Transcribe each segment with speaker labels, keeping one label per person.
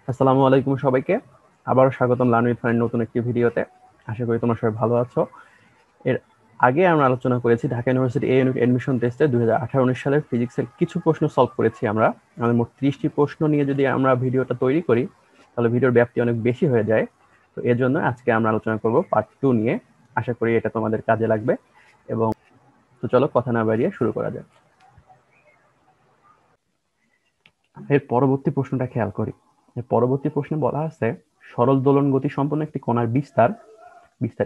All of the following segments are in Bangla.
Speaker 1: আসসালামু আলাইকুম সবাইকে। আবারও স্বাগতম লার্ন উইথ ফান নতুন একটি ভিডিওতে। আশা করি তোমরা সবাই ভালো আছো। এর আগে আমরা আলোচনা করেছি ঢাকা ইউনিভার্সিটি এ ইউনিট অ্যাডমিশন টেস্টে 2018-19 সালের ফিজিক্সের কিছু প্রশ্ন সলভ করেছি আমরা। আমাদের মোট 30টি প্রশ্ন নিয়ে যদি আমরা ভিডিওটা তৈরি করি তাহলে ভিডিওর ব্যাপ্তি অনেক বেশি হয়ে যায়। তো এর জন্য আজকে আমরা আলোচনা করব পার্ট 2 নিয়ে। আশা করি এটা তোমাদের কাজে লাগবে। এবং তো চলো কথা না বাড়িয়ে শুরু করা যাক। এর পরবর্তী প্রশ্নটা খেয়াল করি। এর পরবর্তী প্রশ্নে বলা আছে সরল দোলন গতি সম্পন্ন একটি কণার বিস্তার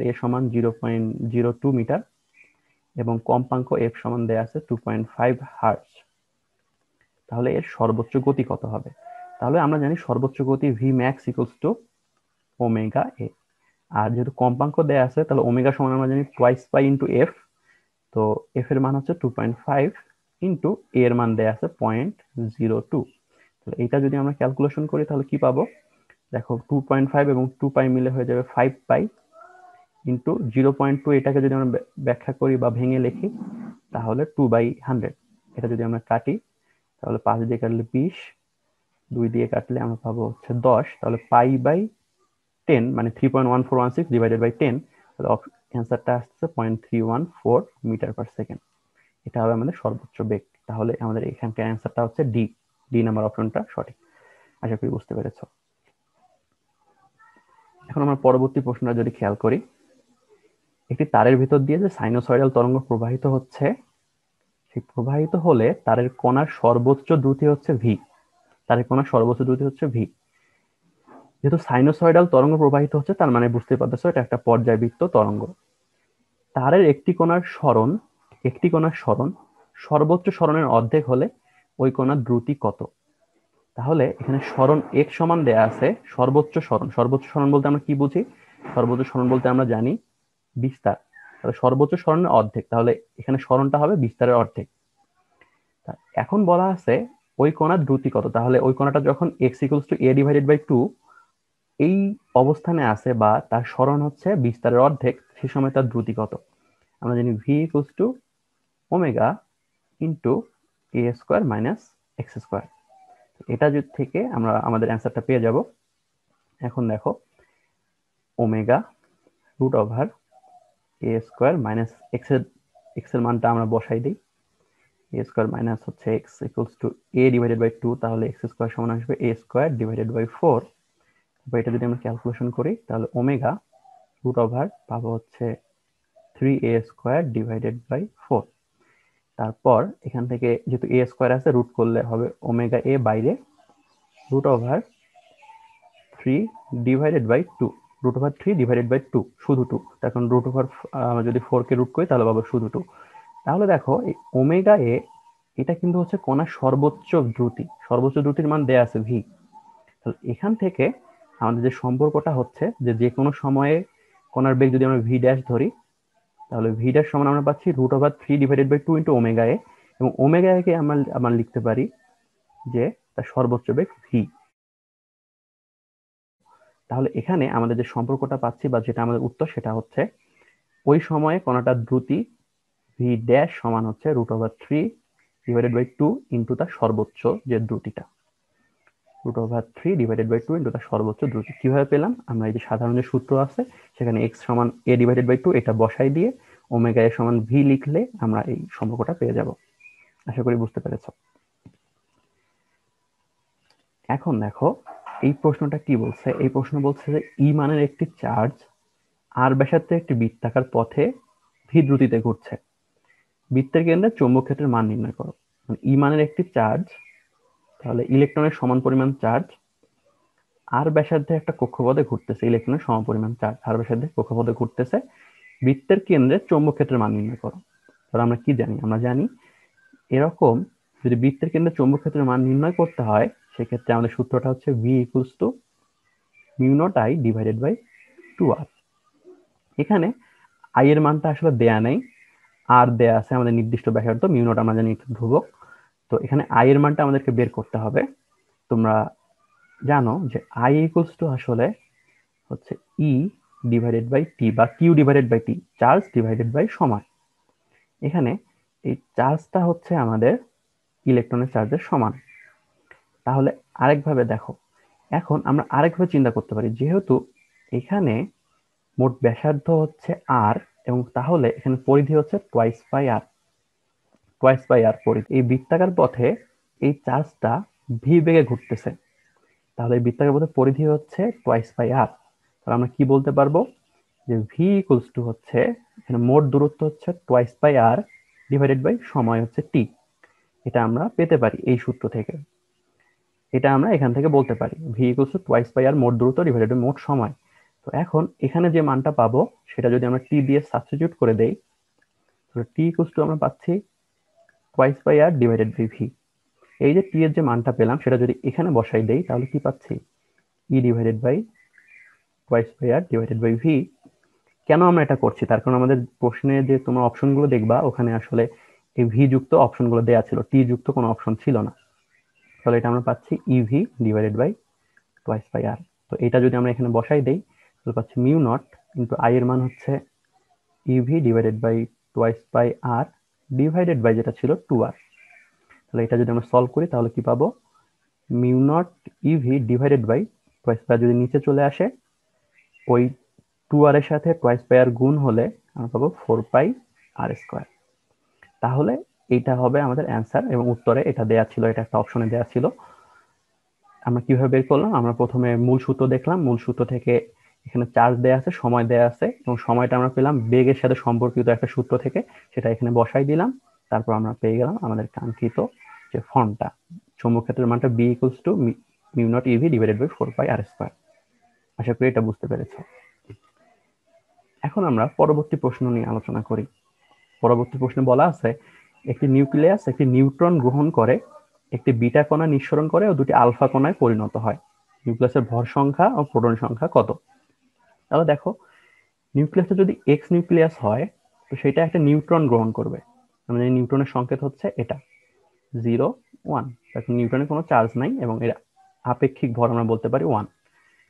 Speaker 1: এ সমান 0.02 মিটার এবং কম্পাঙ্ক এফ সমান দেয়া আছে 2.5 হার্টজ। তাহলে এর সর্বোচ্চ গতি কত হবে? তাহলে আমরা জানি সর্বোচ্চ গতি V max equals to omega A. আর যেহেতু কম্পাঙ্ক দেয়া আছে তাহলে ওমেগা সমান আমরা জানি টোয়াইস পাই ইন্টু এফ। তো এফ এর মান হচ্ছে 2.5 ইন্টু এ এর মান দেয়া আছে 0.02। তাহলে এটা যদি আমরা ক্যালকুলেশন করি তাহলে কি পাবো? দেখো 2.5 এবং 2 পাই মিলে হয়ে যাবে 5 পাই ইন্টু 0.2। এটাকে যদি আমরা ব্যাখ্যা করি বা ভেঙে লিখি তাহলে 2/100। এটা যদি আমরা কাটি তাহলে 5 দিয়ে কাটলে 20, 2 দিয়ে কাটলে আমরা পাবো হচ্ছে 10। তাহলে পাই বাই 10 মানে 3.1416 ডিভাইডেড বাই 10। তাহলে অ্যান্সারটা আসছে 0.314 মিটার পার সেকেন্ড। এটা হবে আমাদের সর্বোচ্চ বেগ। তাহলে আমাদের এখানকার অ্যান্সারটা হচ্ছে ডি। ডি নাম্বার অপশনটা সঠিক। আশা করি বুঝতে পেরেছো। এখন আমরা পরবর্তী প্রশ্নটা যদি খেয়াল করি, একটি তারের ভিতর দিয়ে যে সাইনোসয়েডাল তরঙ্গ প্রবাহিত হচ্ছে, সেই প্রবাহিত হলে তারের কণার সর্বোচ্চ দ্রুতি হচ্ছে ভি। তারের কণার সর্বোচ্চ দ্রুতি হচ্ছে ভি। যেহেতু সাইনোসয়েডাল তরঙ্গ প্রবাহিত হচ্ছে তার মানে বুঝতে পারতেছো এটা একটা পর্যায়বৃত্ত তরঙ্গ। তারের একটি কণার সরণ সর্বোচ্চ সরণের অর্ধেক হলে ওই কণার দ্রুতি কত? তাহলে এখানে সরণ এক সমান দেয়া আছে সর্বোচ্চ সরণ বলতে আমরা কি বুঝি? সর্বোচ্চ সরণ বলতে আমরা জানি বিস্তার। তাহলে সর্বোচ্চ সরণের অর্ধেক, তাহলে এখানে সরণটা হবে বিস্তারের অর্ধেক। এখন বলা আছে ওই কণার দ্রুতি কত? তাহলে ওই কণাটা যখন x equals to a divided by 2 এই অবস্থানে আছে বা তার সরণ হচ্ছে বিস্তারের অর্ধেক, সেই সময় তার দ্রুতি কত? আমরা জানি v equals to omega into a square minus x square. এটা থেকে আমরা আমাদের অ্যান্সারটা পেয়ে যাব। এখন দেখো omega root over a square minus x এর মানটা আমরা বসাই দিই। এ স্কোয়ার মাইনাস হচ্ছে x equals to a divided by 2, তাহলে এক্স স্কোয়ার সমান আসবে এ স্কোয়ার ডিভাইডেড বাই 4। এটা যদি আমরা ক্যালকুলেশন করি তাহলে ওমেগা রুট ওভার পাবো হচ্ছে 3a স্কোয়ার ডিভাইডেড বাই 4। তারপর এখান থেকে যেহেতু এ স্কোয়ার আছে রুট করলে হবে ওমেগা এ বাইরে root over 3 divided by 2, root over 3 divided by 2, শুধু 2। এখন রুট ওভার যদি 4 কে রুট করি তাহলে পাবো শুধু 2। তাহলে দেখো এই ওমেগা এ এটা কিন্তু হচ্ছে কণার সর্বোচ্চ দ্রুতির মান দেয়া আছে ভি। তাহলে এখান থেকে আমাদের যে সম্পর্কটা হচ্ছে যে কোনো সময়ে কণার বেগ যদি আমরা ভি ড্যাশ ধরি তাহলে ভি ড্যাশ সমান আমরা পাচ্ছি root over 3 divided by 2 into omega A. এবং ওমেগা এ কে আমরা লিখতে পারি যে তার সর্বোচ্চ বেগ ভি। তাহলে এখানে আমাদের যে সম্পর্কটা পাচ্ছি বা যেটা আমাদের উত্তর সেটা হচ্ছে ওই সময়ে কণাটার দ্রুতি ভি ড্যাশ সমান হচ্ছে root over 3 divided by 2 into তার সর্বোচ্চ যে দ্রুতিটা, root over 3 divided by 2 into তার সর্বোচ্চ দ্রুতি। কিভাবে পেলাম? আমরা এই যে সাধারণ যে সূত্র আছে সেখানে এক্স সমান এ ডিভাইডেড বাই 2 এটা বসাই দিয়ে ওমেগা এ সমান ভি লিখলে আমরা এই সম্পর্কটা পেয়ে যাব। আশা করি বুঝতে পেরেছো। এখন দেখো এই প্রশ্নটা কি বলছে। এই প্রশ্ন বলছে যে ই মানের একটি চার্জ আর ব্যাসার্ধে একটি বৃত্তাকার পথে ভি দ্রুতিতে ঘুরছে। বৃত্তের কেন্দ্রে চৌম্বক ক্ষেত্রের মান নির্ণয় করো। ই মানের একটি চার্জ, তাহলে ইলেকট্রনের সমান পরিমাণ চার্জ আর ব্যাসার্ধে একটা কক্ষপথে ঘুরতেছে। ইলেকট্রনের সম পরিমাণ চার্জ আর ব্যাসার্ধে কক্ষপথে ঘুরতেছে। বৃত্তের কেন্দ্রে চৌম্বক ক্ষেত্রের মান নির্ণয় করো। তাহলে আমরা কি জানি? আমরা জানি এরকম যদি বৃত্তের কেন্দ্রে চৌম্বক ক্ষেত্রের মান নির্ণয় করতে হয় সেক্ষেত্রে আমাদের সূত্রটা হচ্ছে v equals to mu naught I divided by 2r। এখানে আই এর মানটা আসলে দেয়া নেই, আর দেয়া আছে আমাদের নির্দিষ্ট ব্যাসার্ধ মিউ নট আমরা জানি ধ্রুবক। তো এখানে আই এর মানটা আমাদেরকে বের করতে হবে। তোমরা জানো যে আই ইকুয়ালস টু আসলে হচ্ছে ই ডিভাইডেড বাই টি বা q divided by t, charge divided by সময়। এখানে এই চার্জটা হচ্ছে আমাদের ইলেকট্রনের চার্জের সমান। তাহলে আরেকভাবে দেখো, এখন আমরা আরেকভাবে চিন্তা করতে পারি, যেহেতু এখানে মোট ব্যাসার্ধ হচ্ছে আর, এবং তাহলে এখানে পরিধি হচ্ছে টোয়াইস বাই আর পরিধি। এই বৃত্তাকার পথে এই চার্জটা ভি বেগে ঘুরতেছে, তাহলে এই বৃত্তাকার পথে পরিধি হচ্ছে টোয়াইস বাই আর। তাহলে আমরা কি বলতে পারবো, যে ভি ইকুয়ালস টু হচ্ছে, এখানে মোট দূরত্ব হচ্ছে twice by r divided by সময় হচ্ছে টি। এটা আমরা পেতে পারি এই সূত্র থেকে। এটা আমরা এখান থেকে বলতে পারি V equals to twice by আর মোট দূরত্ব ডিভাইডেড বাই মোট সময়। তো এখন এখানে যে মানটা পাবো সেটা যদি আমরা টি দিয়ে সাবস্টিটিউট করে দেই, তাহলে টি ইকুয়ালস টু আমরা পাচ্ছি twice by r divided by v. এই যে টি এর যে মানটা পেলাম সেটা যদি এখানে বসাই দেই, তাহলে কি পাচ্ছি, e divided by twice by r divided by v. কেন আমরা এটা করছি, তার কারণ আমাদের প্রশ্নে যে তোমার অপশনগুলো দেখবা ওখানে আসলে এই ভি যুক্ত অপশনগুলো দেয়া ছিল, টি যুক্ত কোনো অপশন ছিল না। তাহলে এটা আমরা পাচ্ছি EV divided by twice by R. তো এটা যদি আমরা এখানে বসাই দেই, তাহলে পাচ্ছি মিউ নট ইন্টু আই এর মান হচ্ছে e v divided by twice by r divided by যেটা ছিল 2r। তাহলে এটা যদি আমরা সলভ করি তাহলে কি পাবো, mu naught e v divided by twice by, যদি নিচে চলে আসে ওই 2r এর সাথে টোয়াইস বাই আর গুণ হলে আমরা পাবো 4πr²। তাহলে এইটা হবে আমাদের অ্যান্সার, এবং উত্তরে এটা দেয়া ছিল, এটা একটা অপশনে দেয়া ছিল। আমরা কিভাবে বের করলাম, আমরা প্রথমে মূল সূত্র দেখলাম, মূল সূত্র থেকে এখানে চার্জ দেয়া আছে, সময় দেয়া আছে, এবং সময়টা আমরা পেলাম বেগের সাথে সম্পর্কিত একটা সূত্র থেকে, সেটা এখানে বসাই দিলাম। তারপর আমরা পেয়ে গেলাম আমাদের কাঙ্ক্ষিত যে ফর্মটা, চৌম্বক ক্ষেত্রের মানটা B equals to mu naught e v divided by 4πr²। আশা করি এটা বুঝতে পেরেছো। এখন আমরা পরবর্তী প্রশ্ন নিয়ে আলোচনা করি। পরবর্তী প্রশ্নে বলা আছে, একটি নিউক্লিয়াস একটি নিউট্রন গ্রহণ করে, একটি বিটা কণা নিঃসরণ করে ও দুটি আলফা কণায় পরিণত হয়। নিউক্লিয়াসের ভর সংখ্যা ও প্রোটন সংখ্যা কত? তাহলে দেখো, নিউক্লিয়াসটা যদি এক্স নিউক্লিয়াস হয়, তো সেটা একটা নিউট্রন গ্রহণ করবে। মানে নিউট্রনের সংকেত হচ্ছে এটা 0 1, এখন নিউট্রনের কোনো চার্জ নাই এবং এর আপেক্ষিক ভর আমরা বলতে পারি 1।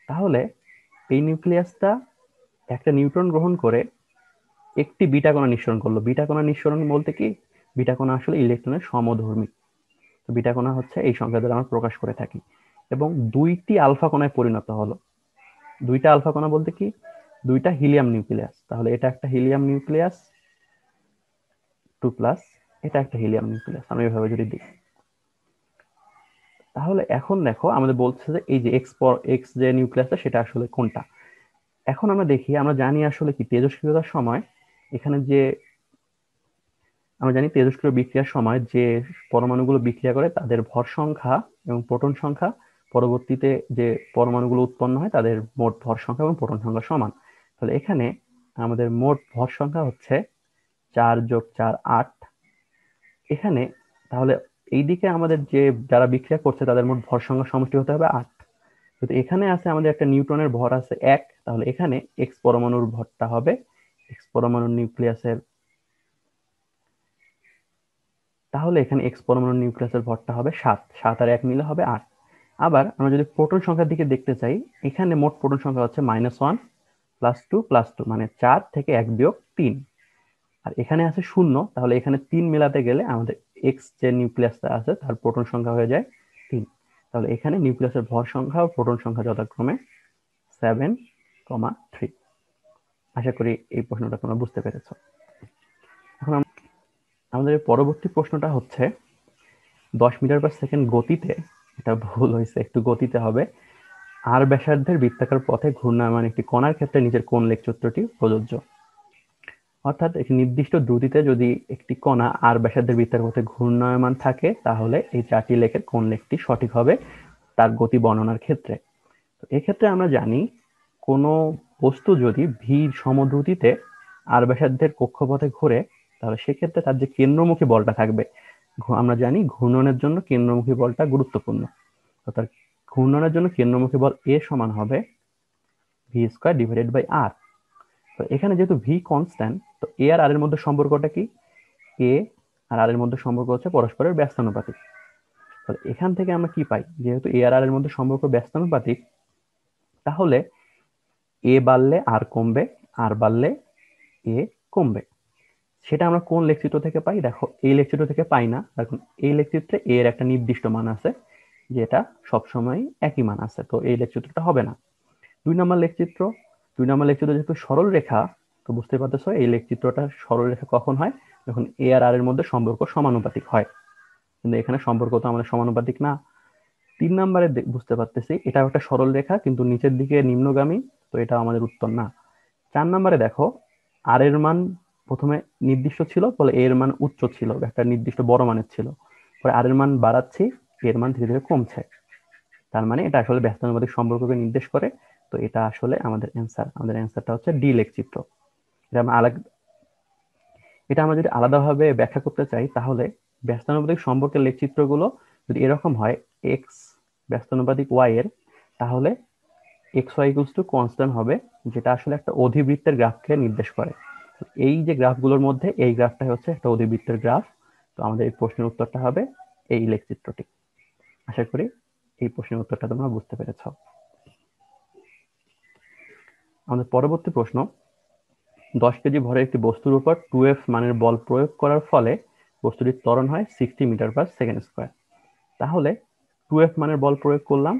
Speaker 1: তাহলে এই নিউক্লিয়াসটা একটা নিউট্রন গ্রহণ করে একটি বিটা কণা নিঃসরণ করলো। বিটা কণা নিঃসরণ বলতে কি, বিটা কণা আসলে ইলেকট্রনের সমধর্মী। তো বিটা কণা হচ্ছে এই সংখ্যা দ্বারা আমরা প্রকাশ করে থাকি, এবং দুইটি আলফা কণায় পরিণত হলো। দুইটা আলফা কণা বলতে কি, দুইটা হিলিয়াম নিউক্লিয়াস। তাহলে এটা একটা হিলিয়াম নিউক্লিয়াস 2+, এটা একটা হিলিয়াম নিউক্লিয়াস। আমি এভাবে যদি দিই, তাহলে এখন দেখো আমাদের বলছে যে এই যে এক্স যে নিউক্লিয়াসটা সেটা আসলে কোনটা। এখন আমরা দেখি, আমরা জানি আসলে কি তেজস্ক্রিয়তার সময় এখানে যে, আমরা জানি তেজস্ক্রিয় বিক্রিয়ার সময় যে পরমাণুগুলো বিক্রিয়া করে তাদের ভর সংখ্যা এবং প্রোটন সংখ্যা, পরবর্তীতে যে পরমাণুগুলো উৎপন্ন হয় তাদের মোট ভর সংখ্যা এবং প্রোটন সংখ্যা সমান। তাহলে এখানে আমাদের মোট ভর সংখ্যা হচ্ছে 4 + 4 8। এখানে তাহলে এইদিকে আমাদের যে যারা বিক্রিয়া করছে তাদের মোট ভর সংখ্যা সমষ্টি হতে হবে 8। কিন্তু এখানে আছে আমাদের একটা নিউট্রনের ভর আছে 1, তাহলে এখানে এক্স পরমাণুর ভরটা হবে, এক্স পরমাণুর নিউক্লিয়াসের, তাহলে এখানে এক্স পরমাণুর নিউক্লিয়াসের ভরটা হবে 7, 7 আর 1 মিলে হবে 8। আবার আমরা যদি প্রোটন সংখ্যার দিকে দেখতে চাই, এখানে মোট প্রোটন সংখ্যা হচ্ছে -1 + 2 + 2, মানে 4 থেকে 1 বিয়োগ 3। আর এখানে আছে 0, তাহলে এখানে 3 মেলাতে গেলে আমাদের এক্স যে নিউক্লিয়াসটা আছে তার প্রোটন সংখ্যা হয়ে যায় 3। তাহলে এখানে নিউক্লিয়াসের ভর সংখ্যা ও প্রোটন সংখ্যা যথাক্রমে 7, 3। আশা করি এই প্রশ্নটা তোমরা বুঝতে পেরেছো। এখন আমাদের পরবর্তী প্রশ্নটা হচ্ছে 10 মিটার/সেকেন্ড গতিতে, এটা ভুল হয়েছে, একটু গতিতে হবে, আর ব্যাসার্ধের বৃত্তাকার পথে ঘূর্ণায়মান একটি কণার ক্ষেত্রে নিচের কোন লেখ চিত্রটি প্রযোজ্য। অর্থাৎ একটি নির্দিষ্ট দ্রুতিতে যদি একটি কণা আর ব্যাসার্ধের বৃত্তাকার পথে ঘূর্ণায়মান থাকে, তাহলে এই 4টি লেখের কোন লেখটি সঠিক হবে তার গতি বর্ণনার ক্ষেত্রে। তো এক্ষেত্রে আমরা জানি, কোনো বস্তু যদি ভি সমদ্রুতিতে আর ব্যাসার্ধের কক্ষপথে ঘোরে, তাহলে সেক্ষেত্রে তার যে কেন্দ্রমুখী বলটা থাকবে, আমরা জানি ঘূর্ণনের জন্য কেন্দ্রমুখী বলটা গুরুত্বপূর্ণ। অর্থাৎ ঘূর্ণনের জন্য কেন্দ্রমুখী বল এ সমান হবে v² ডিভাইডেড বাই আর। তো এখানে যেহেতু ভি কনস্ট্যান্ট, তো এ আর আর এর মধ্যে সম্পর্কটা কি, এ আর আর এর মধ্যে সম্পর্ক হচ্ছে পরস্পরের ব্যস্তানুপাতিক। তাহলে এখান থেকে আমরা কি পাই, যেহেতু এ আর আর এর মধ্যে সম্পর্ক ব্যস্তানুপাতিক, তাহলে এ বাড়লে আর কমবে, আর বাড়লে এ কমবে। সেটা আমরা কোন লেখচিত্র থেকে পাই, দেখো এই লেখচিত্র থেকে পাই না, এখন এই লেখচিত্রে এ এর একটা নির্দিষ্ট মান আছে, যেটা সবসময় একই মান আছে, তো এই লেখচিত্রটা হবে না। 2 নম্বর লেখচিত্র, 2 নম্বর লেখচিত্র যেহেতু সরল রেখা, তো বুঝতে পারতেছো এই লেখচিত্রটা সরল রেখা কখন হয়, যখন এ আর আর এর মধ্যে সম্পর্ক সমানুপাতিক হয়, কিন্তু এখানে সম্পর্ক তো আমাদের সমানুপাতিক না। 3 নম্বরে বুঝতে পারতেছি এটা একটা সরল রেখা কিন্তু নিচের দিকে নিম্নগামী, তো এটা আমাদের উত্তর না। 4 নম্বরে দেখো আর এর মান প্রথমে নির্দিষ্ট ছিল, ফলে এর মান উচ্চ ছিল, একটা নির্দিষ্ট বড় মানের ছিল, পরে আর এর মান বাড়াচ্ছি, এর মান ধীরে ধীরে কমছে, তার মানে এটা আসলে ব্যস্তানুপাতিক সম্পর্ককে নির্দেশ করে। তো এটা আসলে আমাদের অ্যান্সার, আমাদের অ্যান্সারটা হচ্ছে ডি লেখচিত্র। এটা আমরা আলাদা, এটা আমরা যদি আলাদাভাবে ব্যাখ্যা করতে চাই তাহলে ব্যস্তানুপাতিক সম্পর্কের লেখচিত্রগুলো যদি এরকম হয়, এক্স ব্যস্তানুপাতিক ওয়াই এর, তাহলে x y equals to constant হবে, যেটা আসলে একটা অধিবৃত্তের গ্রাফকে নির্দেশ করে। এই যে গ্রাফগুলোর মধ্যে এই গ্রাফটাই হচ্ছে একটা অধিবৃত্তের গ্রাফ। তো আমাদের এই প্রশ্নের উত্তরটা হবে এই লেখচিত্রটি। আশা করি এই প্রশ্নের উত্তরটা তোমরা বুঝতে পেরেছ। আমাদের পরবর্তী প্রশ্ন, 10 কেজি ভরের একটি বস্তুর উপর 2F মানের বল প্রয়োগ করার ফলে বস্তুটির ত্বরণ হয় 60 মিটার পার সেকেন্ড স্কোয়ার। তাহলে 2F মানের বল প্রয়োগ করলাম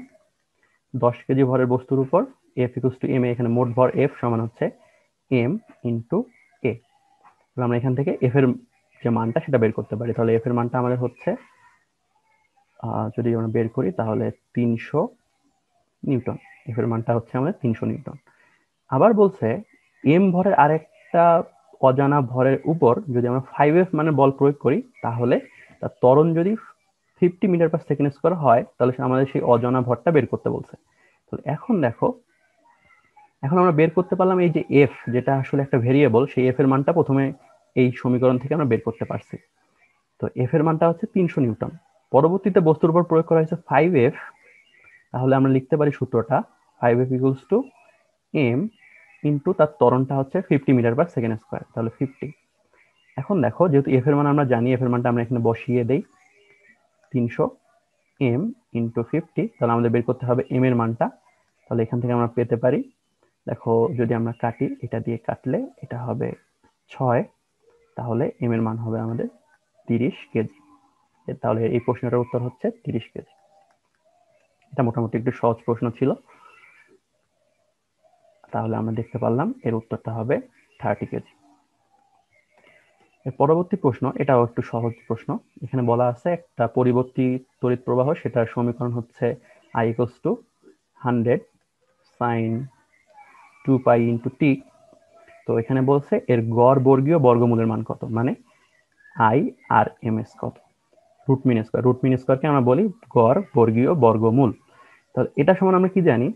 Speaker 1: 10 কেজি ভরের বস্তুর উপর, F ইকুয়ালস টু এম, এখানে মোট ভর F সমান হচ্ছে এম ইন্টু এ। আমরা এখান থেকে F এর যে মানটা সেটা বের করতে পারি, তাহলে F এর মানটা আমাদের হচ্ছে, যদি আমরা বের করি তাহলে 300 নিউটন। F এর মানটা হচ্ছে আমাদের 300 নিউটন। আবার বলছে এম ভরের আরেকটা অজানা ভরের উপর যদি আমরা 5F মানে বল প্রয়োগ করি, তাহলে তার ত্বরণ যদি 50 মিটার পার সেকেন্ড স্কোয়ার হয়, তাহলে আমাদের সেই অজানা ভরটা বের করতে বলছে। তো এখন দেখো, এখন আমরা বের করতে পারলাম এই যে এফ, যেটা আসলে একটা ভেরিয়েবল, সেই এফ এর মানটা প্রথমে এই সমীকরণ থেকে আমরা বের করতে পারছি। তো এফ এর মানটা হচ্ছে 300 নিউটন। পরবর্তীতে বস্তুর উপর প্রয়োগ করা হয়েছে 5F, তাহলে আমরা লিখতে পারি সূত্রটা 5F equals to M into তার ত্বরণটা হচ্ছে 50 মিটার পার সেকেন্ড স্কোয়ার, তাহলে 50। এখন দেখো যেহেতু এফ এর মান আমরা জানি, এফ এর মানটা আমরা এখানে বসিয়ে দেই 300 এম ইন্টু 50, তাহলে আমাদের বের করতে হবে এম এর মানটা। তাহলে এখান থেকে আমরা পেতে পারি, দেখো যদি আমরা কাটি, এটা দিয়ে কাটলে এটা হবে 6, তাহলে এম এর মান হবে আমাদের 30 কেজি। তাহলে এই প্রশ্নটার উত্তর হচ্ছে 30 কেজি। এটা মোটামুটি একটু সহজ প্রশ্ন ছিল, তাহলে আমরা দেখতে পারলাম এর উত্তরটা হবে 30 কেজি। এর পরবর্তী প্রশ্ন, এটাও একটু সহজ প্রশ্ন। এখানে বলা আছে একটা পরিবর্তী তড়িৎ প্রবাহ, সেটার সমীকরণ হচ্ছে I equals to 100 sin 2 pi into T. তো এখানে বলছে এর গড় বর্গীয় বর্গমূলের মান কত, মানে আই আর এম এস কত, root mean square. Root mean স্কোয়ারকে আমরা বলি গড় বর্গীয় বর্গমূল। তাহলে এটা সমান আমরা কি জানি,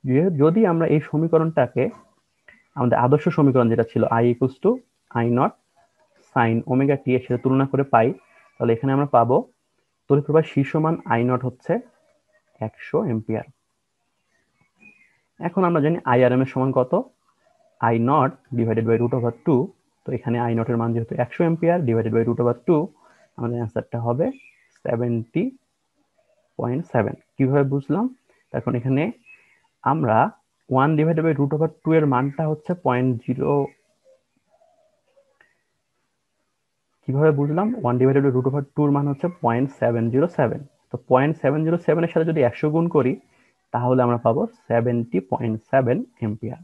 Speaker 1: যে যদি আমরা এই সমীকরণটাকে আমাদের আদর্শ সমীকরণ যেটা ছিল I equals to I naught sine omega T এর সাথে তুলনা করে পাই, তাহলে এখানে আমরা পাবো তড়িৎ প্রবাহের শীর্ষ মান আই নট হচ্ছে 100 এম্পিয়ার। এখন আমরা জানি আই আর এম এর সমান কত, I naught divided by root over 2। তো এখানে আই নট এর মান যেহেতু 100 ampere divided by root over 2, আমাদের অ্যান্সারটা হবে 70.7। কিভাবে বুঝলাম, এখন এখানে আমরা 1 ডিভাইডেড বাই রুট ওভার 2 এর মানটা হচ্ছে 0.0, কিভাবে বুঝলাম 1 ডিভাইডেড বাই রুট ওভার 2 এর মান হচ্ছে 0.707। তো 0.707 এর সাথে যদি 100 গুণ করি, তাহলে আমরা পাবো 70.7 এম্পিয়ার।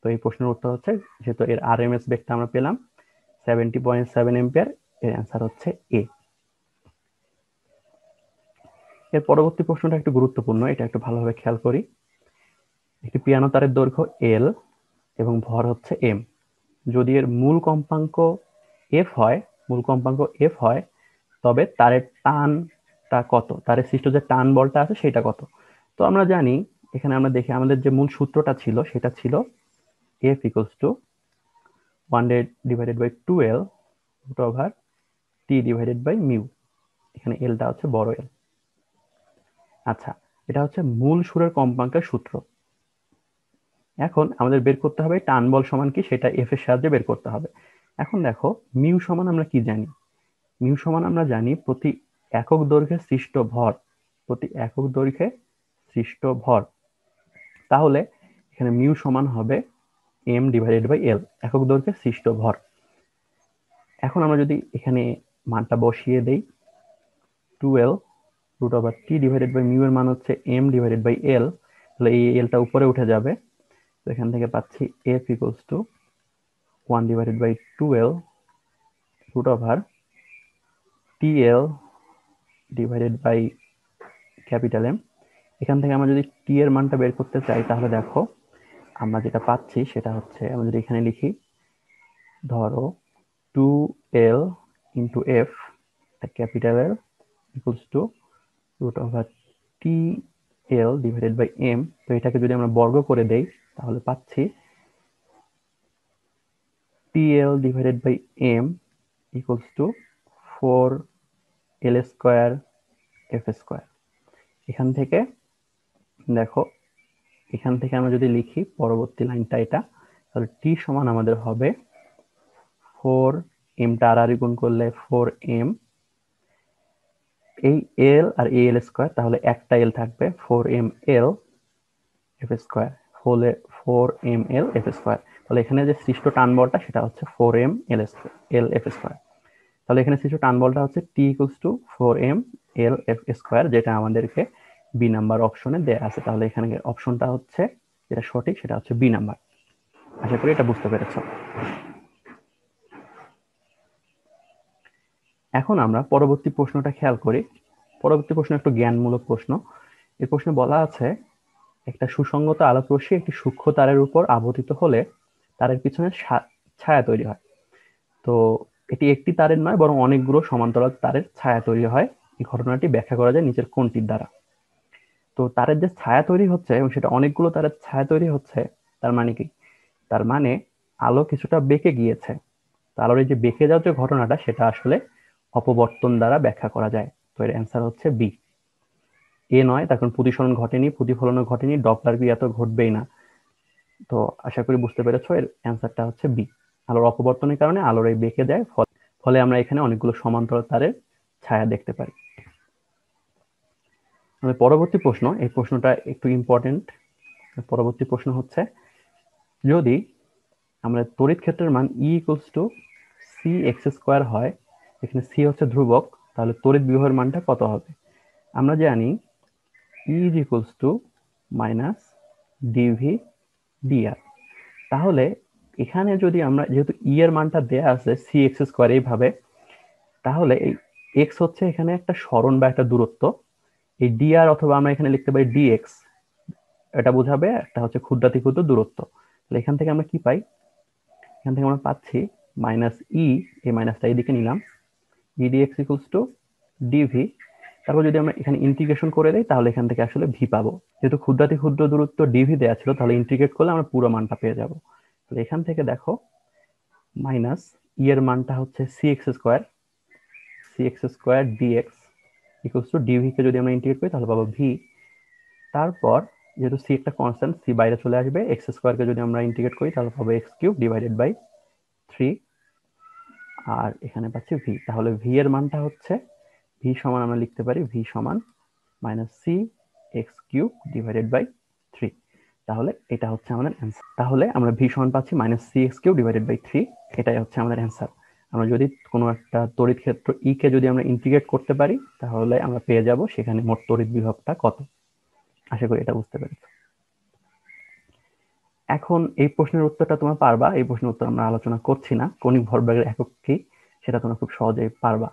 Speaker 1: তো এই প্রশ্নের উত্তর হচ্ছে, যেহেতু এর আরএমএস বেগটা আমরা পেলাম 70.7 এম্পিয়ার, এর অ্যান্সার হচ্ছে এ। এর পরবর্তী প্রশ্নটা একটু গুরুত্বপূর্ণ, এটা একটু ভালোভাবে খেয়াল করি। একটি পিয়ানো তারের দৈর্ঘ্য এল এবং ভর হচ্ছে এম। যদি এর মূল কম্পাঙ্ক এফ হয়, মূল কম্পাঙ্ক এফ হয়, তবে তারের টানটা কত, তারের সৃষ্ট যে টান বলটা আছে সেটা কত। তো আমরা জানি, এখানে আমরা দেখি আমাদের যে মূল সূত্রটা ছিল সেটা ছিল F equals to 100 divided by 2L root over t divided by mu. এখানে এলটা হচ্ছে বড় এল। আচ্ছা, এটা হচ্ছে মূল সুরের কম্পাঙ্কের সূত্র। এখন আমাদের বের করতে হবে টান বল সমান কি, সেটা এফ এর সাহায্যে বের করতে হবে। এখন দেখো মিউ সমান আমরা কি জানি, মিউ সমান আমরা জানি প্রতি একক দৈর্ঘ্যে সৃষ্ট ভর, প্রতি একক দৈর্ঘ্যে সৃষ্ট ভর। তাহলে এখানে মিউ সমান হবে এম ডিভাইডেড বাই এল, একক দৈর্ঘ্যে সৃষ্ট ভর। এখন আমরা যদি এখানে মানটা বসিয়ে দেই 2L root over t divided by mu এর মান হচ্ছে এম ডিভাইডেড বাই এল, তাহলে এই এলটা উপরে উঠে যাবে। তো এখান থেকে পাচ্ছি F equals to 1 divided by 2l root over t l divided by capital M. এখান থেকে আমরা যদি টি এর মানটা বের করতে চাই তাহলে দেখো আমরা যেটা পাচ্ছি সেটা হচ্ছে, আমরা যদি এখানে লিখি, ধরো 2l into F capital L equals to root over T L divided by M. তো এটাকে যদি আমরা বর্গ করে দেই তাহলে পাচ্ছি T L divided by M equals to 4l square F square. এখান থেকে দেখো, এখান থেকে আমরা যদি লিখি পরবর্তী লাইনটা এটা, তাহলে টি সমান আমাদের হবে 4m টা আর গুণ করলে 4m, এই এল আর এল স্কোয়ার, তাহলে একটা এল থাকবে 4ml এফ স্কোয়ার হলে 4ml এফ স্কোয়ার। তাহলে এখানে যে সৃষ্ট টান বলটা সেটা হচ্ছে 4ml এল এফ স্কোয়ার। তাহলে এখানে সৃষ্ট টান বলটা হচ্ছে T equals to 4ml F square, যেটা আমাদেরকে বি নাম্বার অপশনে দেয়া আছে। তাহলে এখানে অপশনটা হচ্ছে যেটা সঠিক সেটা হচ্ছে বি নাম্বার। আশা করি এটা বুঝতে পেরেছো। এখন আমরা পরবর্তী প্রশ্নটা খেয়াল করি। পরবর্তী প্রশ্ন একটু জ্ঞানমূলক প্রশ্ন। এই প্রশ্নে বলা আছে একটা সুসংগত আলোক রশ্মি একটি সূক্ষ্ম তারের উপর আবর্তিত হলে তারের পিছনে ছায়া তৈরি হয়। তো এটি একটি তারের নয় বরং অনেকগুলো সমান্তরাল তারের ছায়া তৈরি হয়। এই ঘটনাটি ব্যাখ্যা করা যায় নিচের কোনটির দ্বারা? তো তারের যে ছায়া তৈরি হচ্ছে এবং সেটা অনেকগুলো তারের ছায়া তৈরি হচ্ছে, তার মানে কি? তার মানে আলো কিছুটা বেঁকে গিয়েছে। আলোর এই যে বেঁকে যাওয়ার যে ঘটনাটা সেটা আসলে অপবর্তন দ্বারা ব্যাখ্যা করা যায়। তো এর অ্যান্সার হচ্ছে বি। এ নয়, তার কারণ প্রতিসরণ ঘটেনি, প্রতিফলনও ঘটেনি, ডপলার ক্রিয়া তো ঘটবেই না। তো আশা করি বুঝতে পেরেছো, এর অ্যান্সারটা হচ্ছে বি। আলোর অপবর্তনের কারণে আলোর এই বেঁকে যায়, ফলে আমরা এখানে অনেকগুলো সমান্তরাল তারের ছায়া দেখতে পারি। পরবর্তী প্রশ্ন, এই প্রশ্নটা একটু ইম্পর্টেন্ট। পরবর্তী প্রশ্ন হচ্ছে, যদি আমরা তড়িৎ ক্ষেত্রের মান E equals to c x square হয়, এখানে সি হচ্ছে ধ্রুবক, তাহলে তড়িৎ বিভবের মানটা কত হবে? আমরা জানি E is equals to minus DV DR. তাহলে এখানে যদি আমরা, যেহেতু ই এর মানটা দেয়া আছে সি এক্স স্কোয়ার এইভাবে, তাহলে এই এক্স হচ্ছে এখানে একটা সরণ বা একটা দূরত্ব, এই ডিআর অথবা আমরা এখানে লিখতে পারি ডিএক্স, এটা বোঝাবে একটা হচ্ছে ক্ষুদ্রাতি ক্ষুদ্র দূরত্ব। তাহলে এখান থেকে আমরা কি পাই? এখান থেকে আমরা পাচ্ছি মাইনাস ই, এই মাইনাসটা এইদিকে নিলাম, ই ডিএক্স ইকুয়ালস টু ডিভি। তারপর যদি আমরা এখানে ইন্টিগ্রেশন করে দেই তাহলে এখান থেকে আসলে ভি পাবো। যেহেতু ক্ষুদ্রাতি ক্ষুদ্র দূরত্ব ডিভি দেওয়া ছিল, তাহলে ইন্টিগ্রেট করলে আমরা পুরো মানটা পেয়ে যাব। তাহলে এখান থেকে দেখো মাইনাস ই এর মানটা হচ্ছে C x square DX equals to DV কে যদি আমরা ইন্টিগ্রেট করি তাহলে পাবো ভি। তারপর যেহেতু সি একটা কনস্ট্যান্ট, সি বাইরে চলে আসবে, এক্স স্কোয়ারকে যদি আমরা ইন্টিগ্রেট করি তাহলে পাবো এক্স কিউব ডিভাইডেড বাই 3, আর এখানে পাচ্ছি ভি। তাহলে ভি এর মানটা হচ্ছে, ভি সমান আমরা লিখতে পারি ভি সমান minus c x cube divided by 3। তাহলে এটা হচ্ছে আমাদের অ্যান্সার। তাহলে আমরা ভি সমান পাচ্ছি minus c x cube divided by 3, এটাই হচ্ছে আমাদের অ্যান্সার। আমরা যদি কোনো একটা তড়িৎ ক্ষেত্র ই কে যদি আমরা ইন্টিগ্রেট করতে পারি তাহলে আমরা পেয়ে যাব সেখানে মোট তড়িৎ বিভবটা কত। আশা করি এটা বুঝতে পেরেছো। এখন এই প্রশ্নের উত্তরটা তোমরা পারবা, এই প্রশ্নের উত্তর আমরা আলোচনা করছি না, কৌণিক ভরবেগের একক কি সেটা তোমরা খুব সহজেই পারবা।